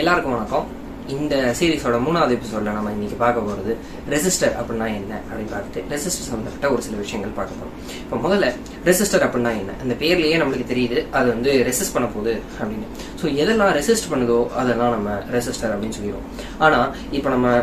எல்லாருக்கும் வணக்கம். இந்த சீரிஸோட 3வது எபிசோட்ல நம்ம இன்னைக்கு பார்க்க போகிறது ரெசிஸ்டர் அப்படின்னா என்ன அப்படின்னு பார்த்துட்டு ரெசிஸ்டர் சம்பந்தப்பட்ட ஒரு சில விஷயங்கள் பார்க்க போறோம். இப்போ முதல்ல ரெசிஸ்டர் அப்படின்னா என்ன, அந்த பேர்லயே நம்மளுக்கு தெரியுது அது வந்து ரெசிஸ்ட் பண்ண போகுது அப்படின்னு. ஸோ எதெல்லாம் ரெசிஸ்ட் பண்ணுதோ அதெல்லாம் நம்ம ரெசிஸ்டர் அப்படின்னு சொல்லிடுவோம். ஆனால் இப்போ நம்ம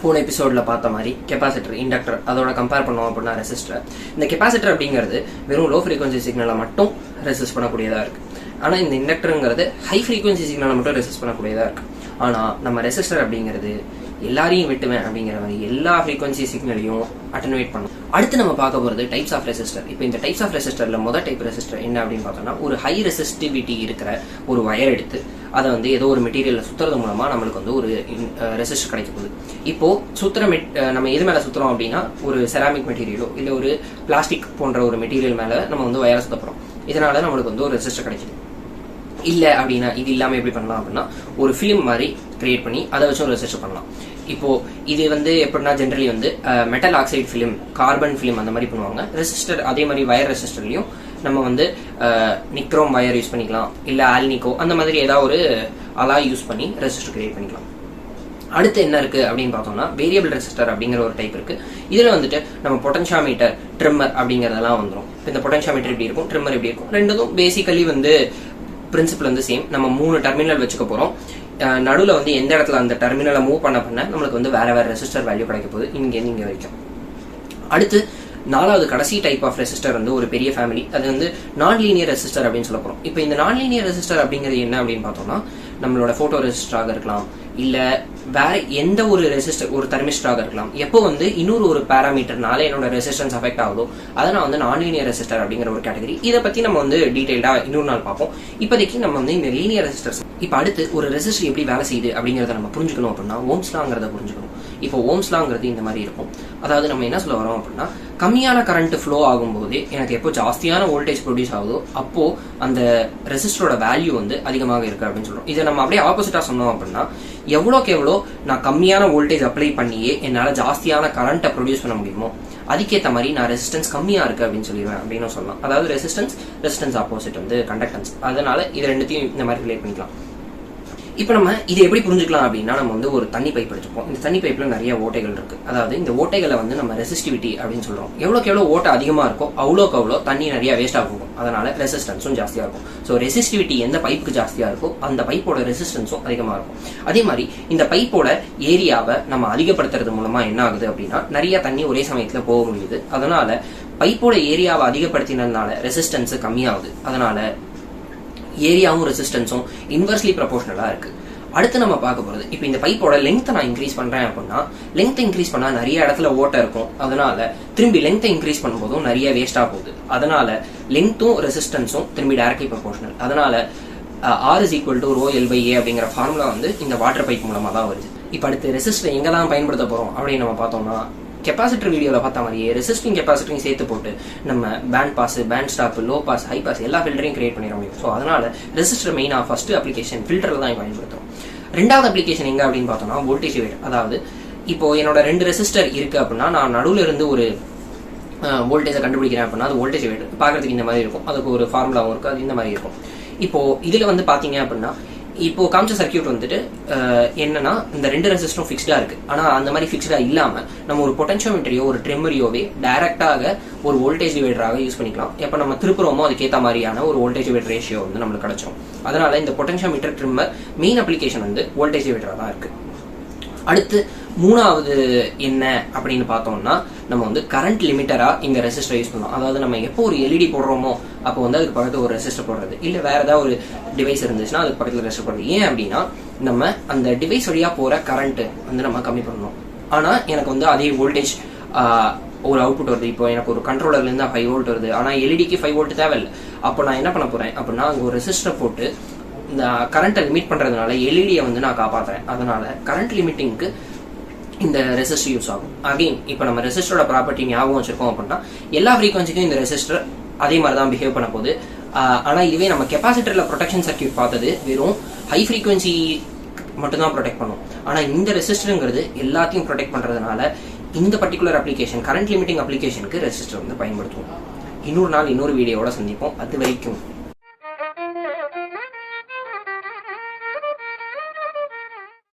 போன எபிசோட்ல பார்த்த மாதிரி கெப்பாசிட்டர், இண்டக்டர் அதோட கம்பேர் பண்ணோம் அப்படின்னா ரெசிஸ்டர். இந்த கெப்பாசிட்டர் அப்படிங்கிறது வெறும் லோ ஃப்ரீக்வன்சி சிக்னலை மட்டும் ரெசிஸ்ட் பண்ணக்கூடியதா இருக்கு. ஆனால் இந்த இண்டக்டருங்கிறது ஹை ஃப்ரீக்வன்சி சிக்னலை மட்டும் ரெசிஸ்ட் பண்ணக்கூடியதா இருக்கு. ஆனால் நம்ம ரெசிஸ்டர் அப்படிங்கிறது எல்லாரையும் வெட்டுவேன் அப்படிங்கிற மாதிரி எல்லா ஃப்ரீக்வன்சி சிக்னலையும் அட்டனுவேட் பண்ணும். அடுத்து நம்ம பார்க்க போகிறது டைப்ஸ் ஆஃப் ரெசிஸ்டர். இப்போ இந்த டைப்ஸ் ஆஃப் ரெசிஸ்டர்ல முதல் டைப் ரெசிஸ்டர் என்ன அப்படின்னு பார்த்தோம்னா, ஒரு ஹை ரெசிஸ்டிவிட்டி இருக்கிற ஒரு வயர் எடுத்து அதை வந்து ஏதோ ஒரு மெட்டீரியல்ல சுத்துறது மூலமா நம்மளுக்கு வந்து ஒரு ரெசிஸ்டர் கிடைக்க போகுது. இப்போ நம்ம எது மேல சுத்துறோம் அப்படின்னா, ஒரு செராமிக் மெட்டீரியலோ இல்லை ஒரு பிளாஸ்டிக் போன்ற ஒரு மெட்டீரியல் மேல நம்ம வந்து வயரை சுத்த போறோம். இதனால நம்மளுக்கு வந்து ஒரு ரெசிஸ்டர் கிடைக்குது. இல்லை அப்படின்னா இது இல்லாமல் எப்படி பண்ணலாம் அப்படின்னா, ஒரு ஃபிலிம் மாதிரி கிரியேட் பண்ணி அதை வச்சு ஒரு ரெசிஸ்டர் பண்ணலாம். இப்போ இது வந்து எப்படின்னா ஜென்ரலி வந்து metal oxide film, carbon film அந்த மாதிரி பண்ணுவாங்க. ரெசிஸ்டர் அதே மாதிரி வயர் ரெசிஸ்டர்லையும் நம்ம வந்து நிக்ரோம் வயர் யூஸ் பண்ணிக்கலாம், இல்லை ஆல்னிகோ அந்த மாதிரி ஏதாவது ஒரு அலாய் யூஸ் பண்ணி ரெசிஸ்டர் கிரியேட் பண்ணிக்கலாம். அடுத்து என்ன இருக்கு அப்படின்னு பார்த்தோம்னா, வேரியபிள் ரெசிஸ்டர் அப்படிங்கிற ஒரு டைப் இருக்கு. இதுல வந்துட்டு நம்ம பொட்டன்ஷியோமீட்டர், ட்ரிம்மர் அப்படிங்கறதெல்லாம் வந்துடும். இந்த பொட்டன்ஷியோமீட்டர் எப்படி இருக்கும், ட்ரிம்மர் எப்படி இருக்கும், ரெண்டும் பேசிக்கலி வந்து பிரின்சிபல் வந்து சேம். நம்ம 3 டெர்மினல் வச்சுக்க போறோம். நடுவில் வந்து எந்த இடத்துல அந்த டெர்மினலை மூவ் பண்ண நம்மளுக்கு வந்து வேற வேற ரெசிஸ்டர் வேல்யூ கிடைக்க போகுது இங்கேருந்து இங்கே வரைக்கும். அடுத்து 4வது கடைசி டைப் ஆஃப் ரெசிஸ்டர் வந்து ஒரு பெரிய ஃபேமிலி, அது வந்து நான் லீனியர் ரெசிஸ்டர் அப்படின்னு சொல்ல போறோம். இப்போ இந்த நான் லீனியர் ரெசிஸ்டர் அப்படிங்கிறது என்ன அப்படின்னு பார்த்தோம்னா, நம்மளோட போட்டோ ரெசிஸ்டராக இருக்கலாம், இல்ல வேற எந்த ஒரு ரெசிஸ்டர், ஒரு தெர்மிஸ்டராக இருக்கலாம். எப்போ வந்து இன்னொரு ஒரு பேராமீட்டர்னால என்னோட ரெசிஸ்டன்ஸ் அஃபெக்ட் ஆகுதோ அதை நான் வந்து நான் லீனியர் ரெசிஸ்டர் அப்படிங்கிற ஒரு கேட்டகரி. இதை பத்தி நம்ம வந்து டீடைல்டா இன்னொரு நாள் பார்ப்போம். இப்போதைக்கு நம்ம வந்து இந்த லீனியர் ரெசிஸ்டர்ஸ். இப்போ அடுத்து ஒரு ரெசிஸ்டர் எப்படி வேலை செய்யுது அப்படிங்கிறத நம்ம புரிஞ்சுக்கணும் அப்படின்னா ஓம்ஸ் லாங்கிறத புரிஞ்சுக்கணும். இப்போ ஓம்ஸ் லாங்கிறது இந்த மாதிரி இருக்கும். அதாவது நம்ம என்ன சொல்ல வரோம் அப்படின்னா, கம்மியான கரண்ட் ஃப்ளோ ஆகும்போது எனக்கு எப்போ ஜாஸ்தியான வோல்டேஜ் ப்ரொடியூஸ் ஆகுதோ அப்போ அந்த ரெசிஸ்டரோட வேல்யூ வந்து அதிகமாக இருக்கு அப்படின்னு சொல்றோம். இதை நம்ம அப்படியே ஆப்போசிட்டா சொன்னோம் அப்படின்னா, எவ்வளோக்கு எவ்வளோ நான் கம்மியான வோல்டேஜ் அப்ளை பண்ணியே என்னால் ஜாஸ்தியான கரண்ட்டை ப்ரொடியூஸ் பண்ண முடியுமோ அதுக்கேற்ற மாதிரி நான் ரெசிஸ்டன்ஸ் கம்மியா இருக்கு அப்படின்னு சொல்லிடுவேன் அப்படின்னு சொல்லலாம். அதாவது ரெசிஸ்டன்ஸ் ஆப்போசிட் வந்து கண்டக்டன்ஸ். அதனால இது ரெண்டுத்தையும் இந்த மாதிரி ரிலேட் பண்ணிக்கலாம். இப்போ நம்ம இதை எப்படி புரிஞ்சுக்கலாம் அப்படின்னா, நம்ம வந்து ஒரு தண்ணி பைப் எடுத்துப்போம். இந்த தண்ணி பைப்ல நிறைய ஓட்டைகள் இருக்கு. அதாவது இந்த ஓட்டைகளை வந்து நம்ம ரெசிஸ்டிவிட்டி அப்படின்னு சொல்றோம். எவ்வளோக்கு எவ்வளோ ஓட்டை அதிகமா இருக்கோ அவ்வளோக்கு அவ்வளோ தண்ணி நிறைய வேஸ்ட் ஆகும். அதனால ரெசிஸ்டன்ஸும் ஜாஸ்தியா இருக்கும். ஸோ ரெசிஸ்டிவிட்டி எந்த பைப்புக்கு ஜாஸ்தியா இருக்கோ அந்த பைப்போட ரெசிஸ்டன்ஸும் அதிகமா இருக்கும். அதே மாதிரி இந்த பைப்போட ஏரியாவை நம்ம அதிகப்படுத்துறது மூலமா என்ன ஆகுது அப்படின்னா, நிறைய தண்ணி ஒரே சமயத்துல போக முடியுது. அதனால பைப்போட ஏரியாவை அதிகப்படுத்தினதுனால ரெசிஸ்டன்ஸ் கம்மியாகுது. அதனால ஏரியாவும் ரெசிஸ்டன்ஸும் இன்வெர்ஸ்லி ப்ரொபோர்ஷனலா இருக்கு. அடுத்து நம்ம பார்க்க போறது, இப்போ இந்த பைப்போட லெங்த்தை நான் இன்க்ரீஸ் பண்றேன் அப்படின்னா, லெங்த்தை இன்க்ரீஸ் பண்ணா நிறைய இடத்துல ஓட்டை இருக்கும். அதனால திரும்பி லெங்த்தை இன்க்ரீஸ் பண்ணும்போதும் நிறைய வேஸ்டா போகுது. அதனால லெங்த்தும் ரெசிஸ்டன்ஸும் திரும்பி டைரக்ட்லி ப்ரொபோர்ஷனல். அதனால R is equal to rho L by A அப்படிங்கிற ஃபார்முலா வந்து இந்த வாட்டர் பைப் மூலமா தான் வருது. இப்போ அடுத்து ரெசிஸ்டர் எங்க தான் பயன்படுத்த போறோம் அப்படின்னு நம்ம பார்த்தோம்னா, கெப்பாசிட்டர் வீடியோவில் பார்த்த மாதிரியே ரெசிஸ்டிங் கெப்பாசிட்டரையும் சேர்த்து போட்டு நம்ம band pass, band stop, low pass, high pass எல்லா ஃபில்டரையும் கிரியேட் பண்ணிட முடியும். ஸோ அதனால ரெசிஸ்டர் மெயினாக ஃபர்ஸ்ட் அப்ளிகேஷன் ஃபில்டரில் தான் பயன்படுத்தும். ரெண்டாவது அப்ளிகேஷன் எங்க அப்படின்னு பார்த்தோம்னா வோல்டேஜ் டிவைடர். அதாவது இப்போ என்னோட 2 ரெசிஸ்டர் இருக்கு அப்படின்னா, நான் நடுவில் இருந்து ஒரு வோல்டேஜை கண்டுபிடிக்கிறேன் அப்படின்னா அது வோல்டேஜ் டிவைடர் பார்க்கறதுக்கு இந்த மாதிரி இருக்கும். அதுக்கு ஒரு ஃபார்முலாவும் இருக்கு, அது இந்த மாதிரி இருக்கும். இப்போ இதுல வந்து பாத்தீங்க அப்படின்னா, இப்போ காமிச்ச சர்க்கியூட் வந்துட்டு என்னன்னா, இந்த 2 ரெசிஸ்டரும் ஃபிக்ஸ்டா இருக்கு. ஆனா அந்த மாதிரி ஃபிக்ஸ்டா இல்லாம நம்ம ஒரு பொட்டன்ஷியோமீட்டரையோ ஒரு ட்ரிம்மரையோவே டைரக்டாக ஒரு வோல்டேஜ் டிவைடராக யூஸ் பண்ணிக்கலாம். எப்ப நம்ம திருப்புறோமோ அதுக்கேற்ற மாதிரியான ஒரு வோல்டேஜ் டிவைடர் ரேஷியோ வந்து நம்மளுக்கு கிடைச்சிடும். அதனால இந்த பொட்டன்ஷியோமீட்டர் ட்ரிம்மர் மெயின் அப்ளிகேஷன் வந்து வோல்டேஜ் டிவைடரா தான் இருக்கு. அடுத்து 3வது என்ன அப்படின்னு பார்த்தோம்னா, நம்ம வந்து கரண்ட் லிமிட்டரா இந்த ரெசிஸ்டர் யூஸ் பண்ணலாம். அதாவது நம்ம எப்போ ஒரு எல்இடி போடுறோமோ அப்போ வந்து அதுக்கு பக்கத்துல ஒரு ரெசிஸ்டர் போடுறது, இல்ல வேற ஏதாவது ஒரு டிவைஸ் இருந்துச்சுன்னா அதுக்கு பக்கத்துல ரெசிஸ்டர் போடுறது. ஏன் அப்படின்னா, நம்ம அந்த டிவைஸ் வழியா போற கரண்ட் வந்து நம்ம கம்மி பண்ணணும். ஆனா எனக்கு வந்து அதே வோல்டேஜ் ஒரு அவுட்புட் வருது. இப்போ எனக்கு ஒரு கண்ட்ரோலர்ல இருந்து 5 வோல்ட் வருது, ஆனா எல்இடிக்கு 5 வோல்ட் தேவையில்லை. அப்போ நான் என்ன பண்ண போறேன் அப்படின்னா, அங்க ஒரு ரெசிஸ்டர் போட்டு இந்த கரண்ட்டை லிமிட் பண்றதுனால எல்இடியை வந்து நான் காப்பாத்துறேன். அதனால கரண்ட் லிமிட்டிங்க்கு இந்த ரெசிஸ்டர் யூஸ் ஆகும். அகைன் இப்போ நம்ம ரெசிஸ்டரோட ப்ராப்பர்ட்டி ஞாபகம் வச்சிருக்கோம் அப்படின்னா, எல்லா ஃப்ரீக்வன்சிக்கும் இந்த ரெசிஸ்டர் அதே மாதிரி தான் பிஹேவ் பண்ண போகுது. ஆனா இதுவே நம்ம கெப்பாசிட்டர்ல ப்ரொடெக்ஷன் சர்க்கியூட் பார்த்தது வெறும் ஹை ஃப்ரீக்வன்சி மட்டும் தான் ப்ரொடெக்ட் பண்ணும். ஆனா இந்த ரெசிஸ்டருங்கிறது எல்லாத்தையும் ப்ரொடெக்ட் பண்றதுனால இந்த பர்டிகுலர் அப்ளிகேஷன், கரண்ட் லிமிட்டிங் அப்ளிகேஷனுக்கு ரெசிஸ்டர் வந்து பயன்படுத்துவோம். இன்னொரு நாள் இன்னொரு வீடியோவோட சந்திப்போம். அது வரைக்கும்